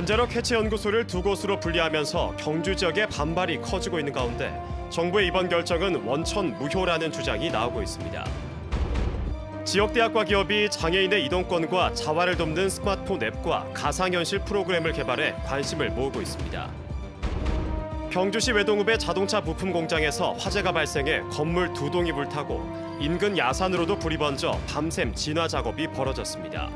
원자력 해체 연구소를 두 곳으로 분리하면서 경주 지역의 반발이 커지고 있는 가운데 정부의 이번 결정은 원천 무효라는 주장이 나오고 있습니다. 지역 대학과 기업이 장애인의 이동권과 자활을 돕는 스마트폰 앱과 가상현실 프로그램을 개발해 관심을 모으고 있습니다. 경주시 외동읍의 자동차 부품 공장에서 화재가 발생해 건물 2동이 불타고 인근 야산으로도 불이 번져 밤샘 진화 작업이 벌어졌습니다.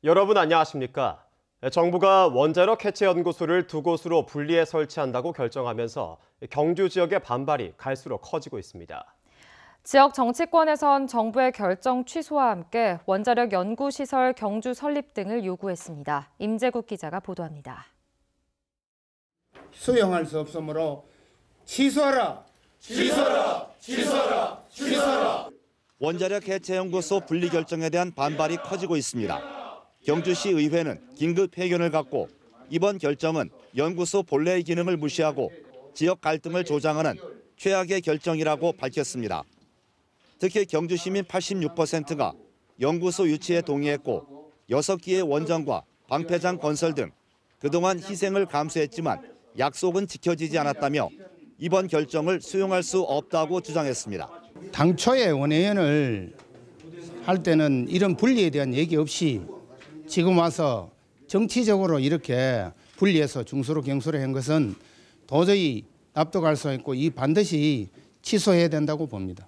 여러분 안녕하십니까? 정부가 원자력 해체 연구소를 두 곳으로 분리해 설치한다고 결정하면서 경주 지역의 반발이 갈수록 커지고 있습니다. 지역 정치권에선 정부의 결정 취소와 함께 원자력 연구시설 경주 설립 등을 요구했습니다. 임재국 기자가 보도합니다. 수용할 수 없으므로 취소하라! 취소하라! 취소하라! 취소하라! 원자력 해체 연구소 분리 결정에 대한 반발이 커지고 있습니다. 경주시 의회는 긴급 회견을 갖고 이번 결정은 연구소 본래의 기능을 무시하고 지역 갈등을 조장하는 최악의 결정이라고 밝혔습니다. 특히 경주 시민 86%가 연구소 유치에 동의했고 6기의 원전과 방패장 건설 등 그동안 희생을 감수했지만 약속은 지켜지지 않았다며 이번 결정을 수용할 수 없다고 주장했습니다. 당초에 원회의원을 할 때는 이런 분리에 대한 얘기 없이 지금 와서 정치적으로 이렇게 분리해서 중수로 경수로 한 것은 도저히 납득할 수 없고 이 반드시 취소해야 된다고 봅니다.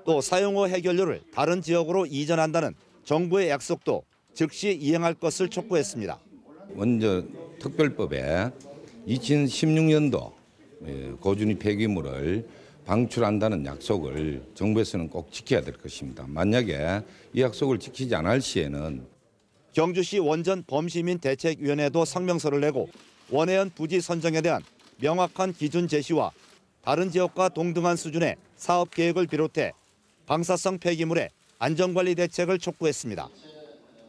또 사용호 해결료를 다른 지역으로 이전한다는 정부의 약속도 즉시 이행할 것을 촉구했습니다. 원전 특별법에 2016년도 고준위 폐기물을 방출한다는 약속을 정부에서는 꼭 지켜야 될 것입니다. 만약에 이 약속을 지키지 않을 시에는 경주시 원전 범시민 대책위원회도 성명서를 내고 원해연 부지 선정에 대한 명확한 기준 제시와 다른 지역과 동등한 수준의 사업 계획을 비롯해 방사성 폐기물의 안전관리 대책을 촉구했습니다.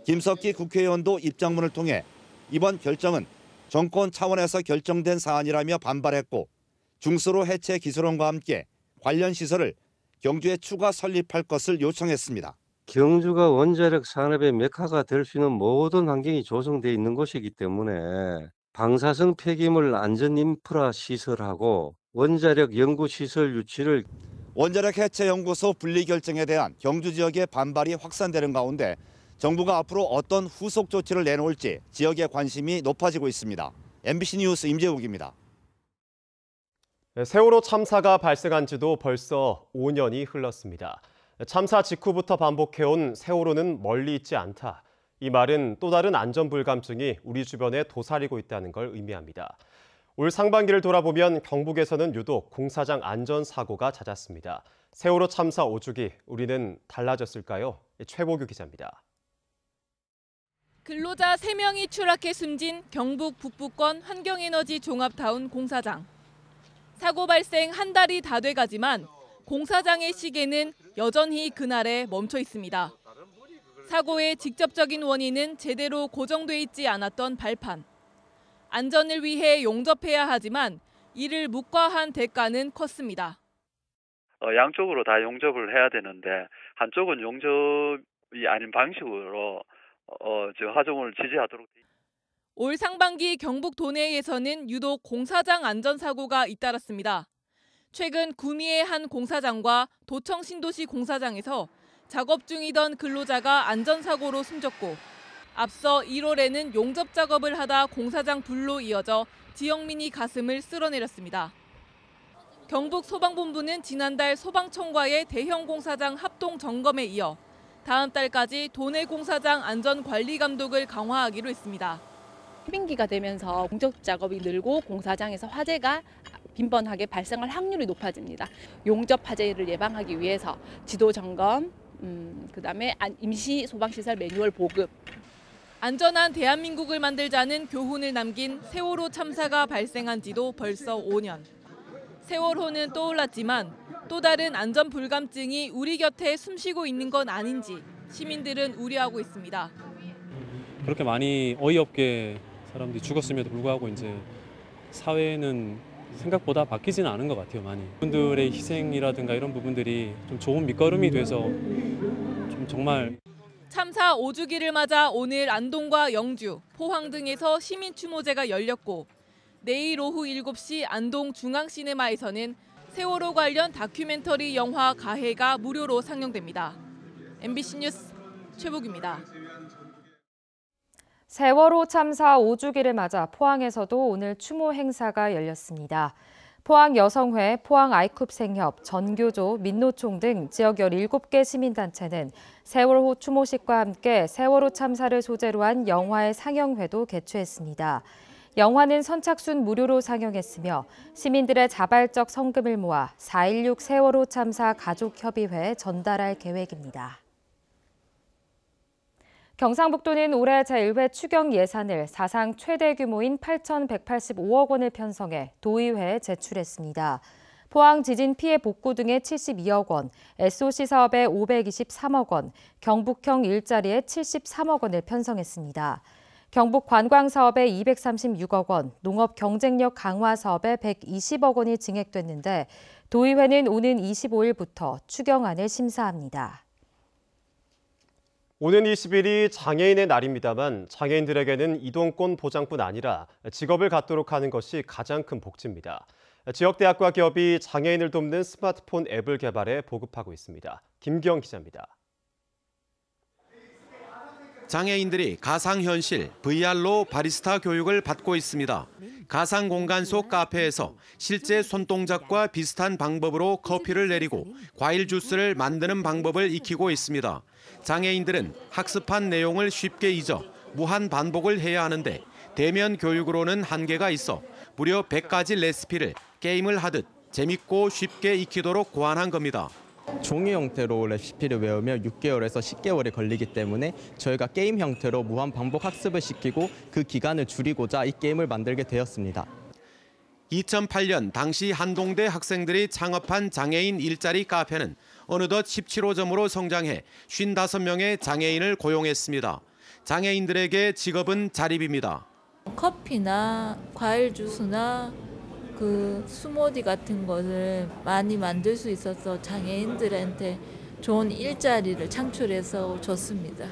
김석기 국회의원도 입장문을 통해 이번 결정은 정권 차원에서 결정된 사안이라며 반발했고 중수로 해체 기술원과 함께 관련 시설을 경주에 추가 설립할 것을 요청했습니다. 경주가 원자력 산업의 메카가 될 수 있는 모든 환경이 조성되어 있는 곳이기 때문에 방사성 폐기물 안전 인프라 시설하고 원자력 연구 시설 유치를 원자력 해체 연구소 분리 결정에 대한 경주 지역의 반발이 확산되는 가운데 정부가 앞으로 어떤 후속 조치를 내놓을지 지역의 관심이 높아지고 있습니다. MBC 뉴스 임재욱입니다. 세월호 참사가 발생한 지도 벌써 5년이 흘렀습니다. 참사 직후부터 반복해온 세월호는 멀리 있지 않다. 이 말은 또 다른 안전 불감증이 우리 주변에 도사리고 있다는 걸 의미합니다. 올 상반기를 돌아보면 경북에서는 유독 공사장 안전사고가 잦았습니다. 세월호 참사 5주기, 우리는 달라졌을까요? 최보규 기자입니다. 근로자 3명이 추락해 숨진 경북 북부권 환경에너지 종합타운 공사장. 사고 발생 한 달이 다 돼가지만 공사장의 시계는 여전히 그날에 멈춰 있습니다. 사고의 직접적인 원인은 제대로 고정돼 있지 않았던 발판. 안전을 위해 용접해야 하지만 이를 묵과한 대가는 컸습니다. 양쪽으로 다 용접을 해야 되는데 한쪽은 용접이 아닌 방식으로 하중을 지지하도록. 올 상반기 경북 도내에서는 유독 공사장 안전사고가 잇따랐습니다. 최근 구미의 한 공사장과 도청 신도시 공사장에서 작업 중이던 근로자가 안전사고로 숨졌고 앞서 1월에는 용접 작업을 하다 공사장 불로 이어져 지역민이 가슴을 쓸어내렸습니다. 경북 소방본부는 지난달 소방청과의 대형 공사장 합동 점검에 이어 다음 달까지 도내 공사장 안전관리 감독을 강화하기로 했습니다. 하반기가 되면서 용접 작업이 늘고 공사장에서 화재가 빈번하게 발생할 확률이 높아집니다. 용접 화재를 예방하기 위해서 지도 점검, 그다음에 임시 소방시설 매뉴얼 보급. 안전한 대한민국을 만들자는 교훈을 남긴 세월호 참사가 발생한 지도 벌써 5년. 세월호는 떠올랐지만 또 다른 안전 불감증이 우리 곁에 숨쉬고 있는 건 아닌지 시민들은 우려하고 있습니다. 그렇게 많이 어이없게 사람들이 죽었음에도 불구하고 이제 사회는 생각보다 바뀌지는 않은 것 같아요, 많이. 분들의 희생이라든가 이런 부분들이 좀 좋은 밑거름이 돼서 좀 정말. 참사 5주기를 맞아 오늘 안동과 영주, 포항 등에서 시민 추모제가 열렸고 내일 오후 7시 안동 중앙시네마에서는 세월호 관련 다큐멘터리 영화 가해가 무료로 상영됩니다. MBC 뉴스 최복입니다. 세월호 참사 5주기를 맞아 포항에서도 오늘 추모 행사가 열렸습니다. 포항 여성회, 포항 아이쿱 생협, 전교조, 민노총 등 지역 17개 시민단체는 세월호 추모식과 함께 세월호 참사를 소재로 한 영화의 상영회도 개최했습니다. 영화는 선착순 무료로 상영했으며 시민들의 자발적 성금을 모아 4.16 세월호 참사 가족협의회에 전달할 계획입니다. 경상북도는 올해 제1회 추경 예산을 사상 최대 규모인 8,185억 원을 편성해 도의회에 제출했습니다. 포항 지진 피해 복구 등에 72억 원, SOC 사업에 523억 원, 경북형 일자리에 73억 원을 편성했습니다. 경북 관광 사업에 236억 원, 농업 경쟁력 강화 사업에 120억 원이 증액됐는데 도의회는 오는 25일부터 추경안을 심사합니다. 오는 20일이 장애인의 날입니다만 장애인들에게는 이동권 보장뿐 아니라 직업을 갖도록 하는 것이 가장 큰 복지입니다. 지역 대학과 기업이 장애인을 돕는 스마트폰 앱을 개발해 보급하고 있습니다. 김기영 기자입니다. 장애인들이 가상현실 VR로 바리스타 교육을 받고 있습니다. 가상 공간 속 카페에서 실제 손동작과 비슷한 방법으로 커피를 내리고 과일 주스를 만드는 방법을 익히고 있습니다. 장애인들은 학습한 내용을 쉽게 잊어 무한 반복을 해야 하는데 대면 교육으로는 한계가 있어 무려 100가지 레시피를 게임을 하듯 재밌고 쉽게 익히도록 고안한 겁니다. 종이 형태로 레시피를 외우면 6개월에서 10개월이 걸리기 때문에 저희가 게임 형태로 무한 반복 학습을 시키고 그 기간을 줄이고자 이 게임을 만들게 되었습니다. 2008년 당시 한동대 학생들이 창업한 장애인 일자리 카페는 어느덧 17호점으로 성장해 55명의 장애인을 고용했습니다. 장애인들에게 직업은 자립입니다. 커피나 과일 주스나 스무디 같은 것을 많이 만들 수 있어서 장애인들한테 좋은 일자리를 창출해서 줬습니다.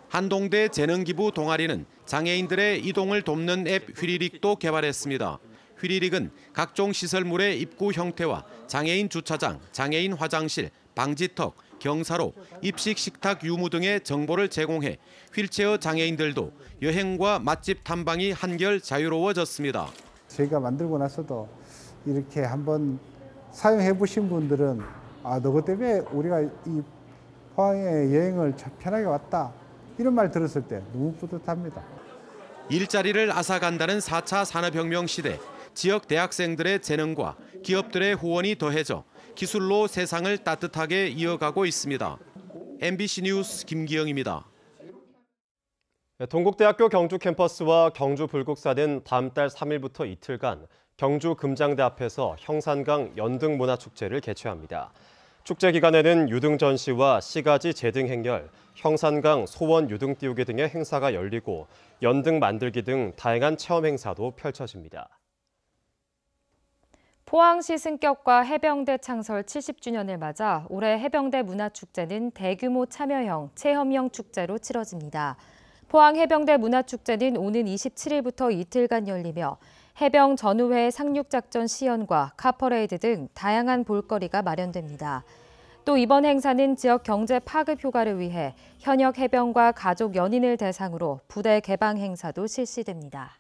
한동대 재능기부 동아리는 장애인들의 이동을 돕는 앱 휘리릭도 개발했습니다. 휘리릭은 각종 시설물의 입구 형태와 장애인 주차장, 장애인 화장실, 방지턱, 경사로, 입식 식탁 유무 등의 정보를 제공해 휠체어 장애인들도 여행과 맛집 탐방이 한결 자유로워졌습니다. 저희가 만들고 나서도 이렇게 한번 사용해 보신 분들은 너것 때문에 우리가 이 포항에 여행을 편하게 왔다 이런 말 들었을 때 너무 뿌듯합니다. 일자리를 앗아간다는 4차 산업혁명 시대, 지역 대학생들의 재능과 기업들의 후원이 더해져 기술로 세상을 따뜻하게 이어가고 있습니다. MBC 뉴스 김기영입니다. 동국대학교 경주 캠퍼스와 경주 불국사는 다음 달 3일부터 이틀간 경주 금장대 앞에서 형산강 연등문화축제를 개최합니다. 축제 기간에는 유등 전시와 시가지 제등 행렬, 형산강 소원 유등 띄우기 등의 행사가 열리고 연등 만들기 등 다양한 체험 행사도 펼쳐집니다. 포항시 승격과 해병대 창설 70주년을 맞아 올해 해병대 문화축제는 대규모 참여형, 체험형 축제로 치러집니다. 포항 해병대 문화축제는 오는 27일부터 이틀간 열리며 해병 전우회 상륙작전 시연과 카퍼레이드 등 다양한 볼거리가 마련됩니다. 또 이번 행사는 지역 경제 파급 효과를 위해 현역 해병과 가족 연인을 대상으로 부대 개방 행사도 실시됩니다.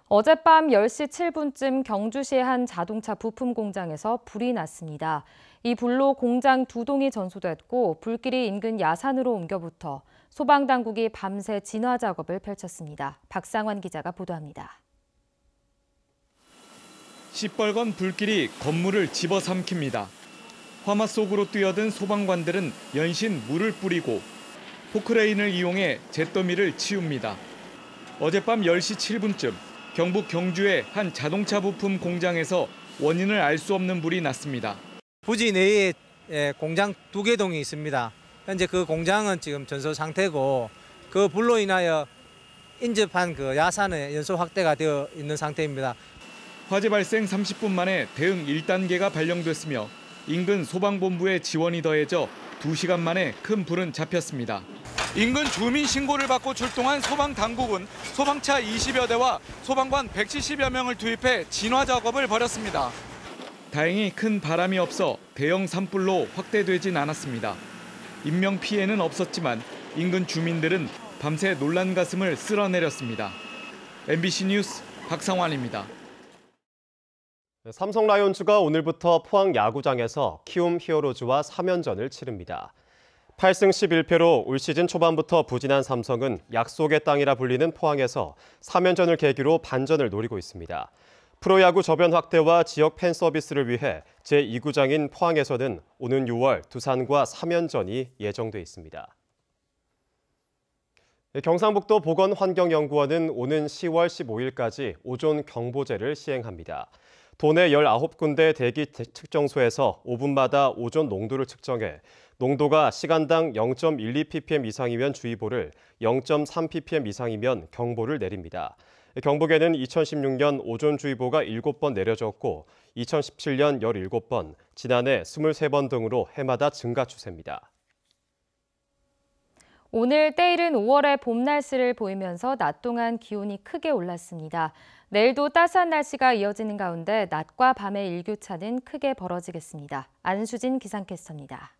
어젯밤 10시 7분쯤 경주시의 한 자동차 부품 공장에서 불이 났습니다. 이 불로 공장 2동이 전소됐고 불길이 인근 야산으로 옮겨붙어 소방당국이 밤새 진화 작업을 펼쳤습니다. 박상환 기자가 보도합니다. 시뻘건 불길이 건물을 집어삼킵니다. 화마 속으로 뛰어든 소방관들은 연신 물을 뿌리고 포크레인을 이용해 잿더미를 치웁니다. 어젯밤 10시 7분쯤 경북 경주의 한 자동차 부품 공장에서 원인을 알 수 없는 불이 났습니다. 부지 내에 공장 2개 동이 있습니다. 현재 그 공장은 지금 전소 상태고 그 불로 인하여 인접한 그 야산의 연소 확대가 되어 있는 상태입니다. 화재 발생 30분 만에 대응 1단계가 발령됐으며 인근 소방본부의 지원이 더해져 2시간 만에 큰 불은 잡혔습니다. 인근 주민 신고를 받고 출동한 소방당국은 소방차 20여 대와 소방관 170여 명을 투입해 진화 작업을 벌였습니다. 다행히 큰 바람이 없어 대형 산불로 확대되진 않았습니다. 인명 피해는 없었지만 인근 주민들은 밤새 놀란 가슴을 쓸어내렸습니다. MBC 뉴스 박상환입니다. 삼성 라이온즈가 오늘부터 포항 야구장에서 키움 히어로즈와 3연전을 치릅니다. 8승 11패로 올 시즌 초반부터 부진한 삼성은 약속의 땅이라 불리는 포항에서 3연전을 계기로 반전을 노리고 있습니다. 프로야구 저변 확대와 지역 팬 서비스를 위해 제2구장인 포항에서는 오는 6월 두산과 3연전이 예정돼 있습니다. 경상북도 보건환경연구원은 오는 10월 15일까지 오존 경보제를 시행합니다. 도내 19군데 대기 측정소에서 5분마다 오존 농도를 측정해 농도가 시간당 0.12ppm 이상이면 주의보를, 0.3ppm 이상이면 경보를 내립니다. 경북에는 2016년 오존주의보가 7번 내려졌고 2017년 17번, 지난해 23번 등으로 해마다 증가 추세입니다. 오늘 때이른 5월의 봄 날씨를 보이면서 낮 동안 기온이 크게 올랐습니다. 내일도 따스한 날씨가 이어지는 가운데 낮과 밤의 일교차는 크게 벌어지겠습니다. 안수진 기상캐스터입니다.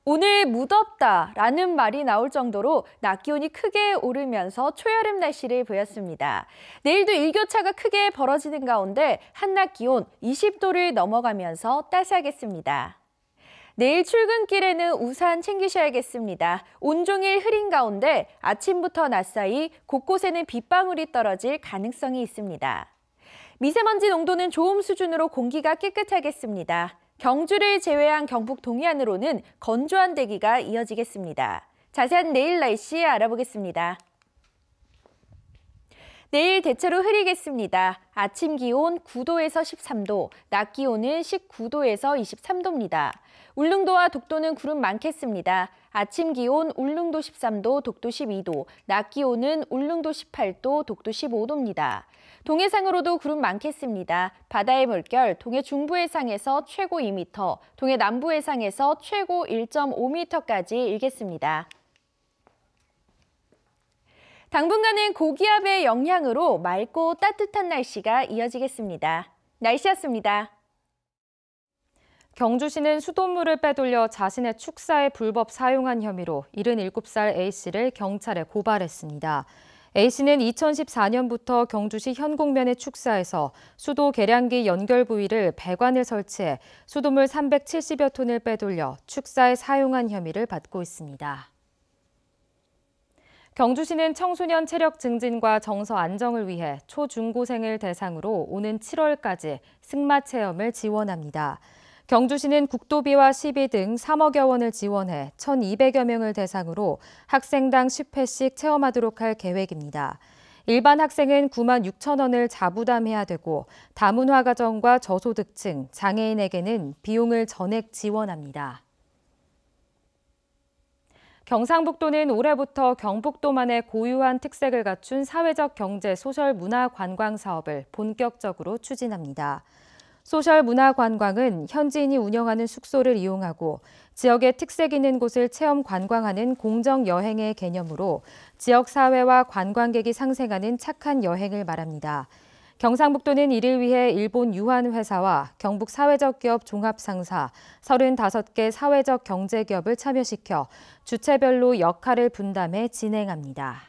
오늘 무덥다라는 말이 나올 정도로 낮 기온이 크게 오르면서 초여름 날씨를 보였습니다. 내일도 일교차가 크게 벌어지는 가운데 한낮 기온 20도를 넘어가면서 따스하겠습니다. 내일 출근길에는 우산 챙기셔야겠습니다. 온종일 흐린 가운데 아침부터 낮 사이 곳곳에는 빗방울이 떨어질 가능성이 있습니다. 미세먼지 농도는 좋음 수준으로 공기가 깨끗하겠습니다. 경주를 제외한 경북 동해안으로는 건조한 대기가 이어지겠습니다. 자세한 내일 날씨 알아보겠습니다. 내일 대체로 흐리겠습니다. 아침 기온 9도에서 13도, 낮 기온은 19도에서 23도입니다. 울릉도와 독도는 구름 많겠습니다. 아침 기온 울릉도 13도, 독도 12도, 낮 기온은 울릉도 18도, 독도 15도입니다. 동해상으로도 구름 많겠습니다. 바다의 물결 동해 중부 해상에서 최고 2m, 동해 남부 해상에서 최고 1.5m까지 일겠습니다. 당분간은 고기압의 영향으로 맑고 따뜻한 날씨가 이어지겠습니다. 날씨였습니다. 경주시는 수돗물을 빼돌려 자신의 축사에 불법 사용한 혐의로 77살 A씨를 경찰에 고발했습니다. A씨는 2014년부터 경주시 현곡면의 축사에서 수도 계량기 연결 부위를 배관을 설치해 수돗물 370여 톤을 빼돌려 축사에 사용한 혐의를 받고 있습니다. 경주시는 청소년 체력 증진과 정서 안정을 위해 초중고생을 대상으로 오는 7월까지 승마 체험을 지원합니다. 경주시는 국도비와 시비 등 3억여 원을 지원해 1,200여 명을 대상으로 학생당 10회씩 체험하도록 할 계획입니다. 일반 학생은 9만 6천 원을 자부담해야 되고 다문화 가정과 저소득층, 장애인에게는 비용을 전액 지원합니다. 경상북도는 올해부터 경북도만의 고유한 특색을 갖춘 사회적 경제 소셜 문화 관광 사업을 본격적으로 추진합니다. 소셜 문화 관광은 현지인이 운영하는 숙소를 이용하고 지역의 특색 있는 곳을 체험 관광하는 공정 여행의 개념으로 지역 사회와 관광객이 상생하는 착한 여행을 말합니다. 경상북도는 이를 위해 일본 유한 회사와 경북 사회적 기업 종합상사 35개 사회적 경제기업을 참여시켜 주체별로 역할을 분담해 진행합니다.